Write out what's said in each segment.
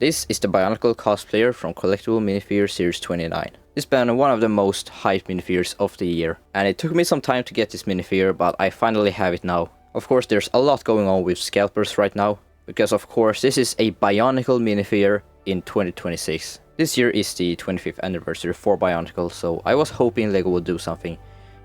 This is the Bionicle Cosplayer from Collectible Minifigures Series 29. It's been one of the most hyped minifigures of the year, and it took me some time to get this minifigure, but I finally have it now. Of course, there's a lot going on with scalpers right now, because of course this is a Bionicle minifigure in 2026. This year is the 25th anniversary for Bionicle, so I was hoping Lego would do something.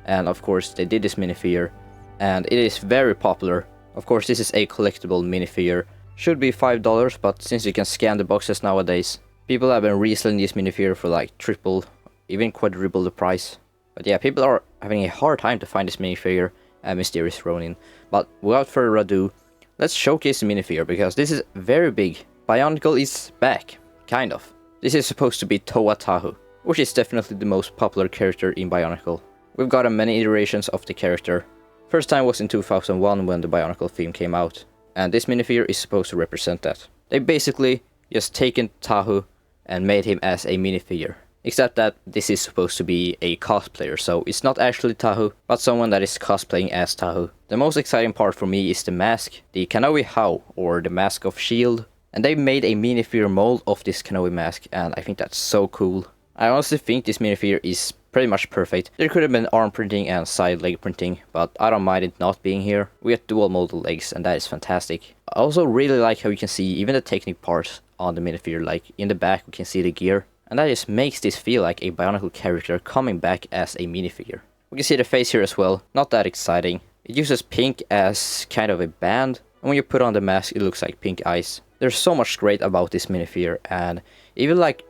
And of course they did this minifigure, and it is very popular. Of course this is a collectible minifigure. Should be $5, but since you can scan the boxes nowadays, people have been reselling this minifigure for like triple, even quadruple the price. But yeah, people are having a hard time to find this minifigure and Mysterious Ronin. But without further ado, let's showcase the minifigure, because this is very big. Bionicle is back, kind of. This is supposed to be Toa Tahu, which is definitely the most popular character in Bionicle. We've gotten many iterations of the character. First time was in 2001 when the Bionicle theme came out, and this minifigure is supposed to represent that. They basically just taken Tahu and made him as a minifigure. Except that this is supposed to be a cosplayer, so it's not actually Tahu, but someone that is cosplaying as Tahu. The most exciting part for me is the mask, the Kanohi Hau, or the Mask of Shield. And they made a minifigure mold of this Kanohi mask, and I think that's so cool. I honestly think this minifigure is pretty much perfect. There could have been arm printing and side leg printing, but I don't mind it not being here. We get dual molded legs, and that is fantastic. I also really like how you can see even the technical parts on the minifigure, like in the back we can see the gear. And that just makes this feel like a Bionicle character coming back as a minifigure. We can see the face here as well, not that exciting. It uses pink as kind of a band, and when you put on the mask it looks like pink eyes. There's so much great about this minifigure, and even like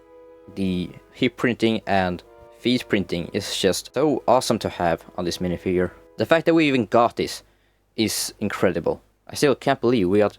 the hip printing and feet printing is just so awesome to have on this minifigure. The fact that we even got this is incredible. I still can't believe we got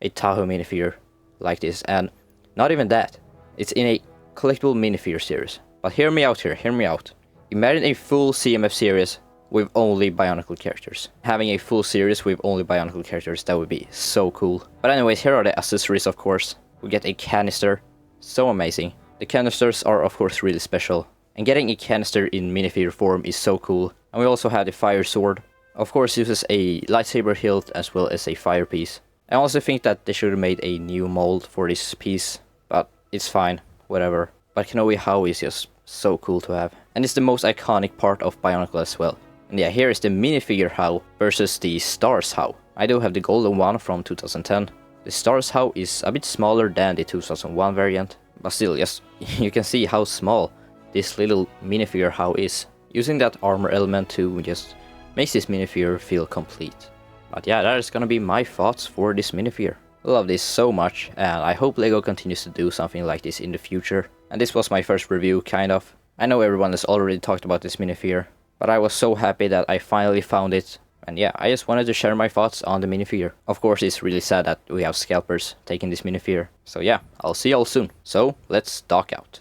a Tahu minifigure like this, and not even that. It's in a collectible minifigure series. But hear me out here, hear me out. Imagine a full CMF series with only Bionicle characters. Having a full series with only Bionicle characters, that would be so cool. But anyways, here are the accessories of course. We get a canister, so amazing. The canisters are of course really special. And getting a canister in minifigure form is so cool. And we also have the fire sword. Of course uses a lightsaber hilt as well as a fire piece. I also think that they should have made a new mold for this piece, but it's fine, whatever. But Kanohi Hau is just so cool to have. And it's the most iconic part of Bionicle as well. And yeah, here is the minifigure Hau versus the Stars Hau. I do have the golden one from 2010. The Stars Hau is a bit smaller than the 2001 variant, but still, yes, you can see how small this little minifigure Hau is. Using that armor element too just makes this minifigure feel complete. But yeah, that is gonna be my thoughts for this minifigure. I love this so much, and I hope Lego continues to do something like this in the future. And this was my first review, kind of. I know everyone has already talked about this minifigure, but I was so happy that I finally found it. And yeah, I just wanted to share my thoughts on the minifigure. Of course, it's really sad that we have scalpers taking this minifigure. So yeah, I'll see y'all soon. So, let's dock out.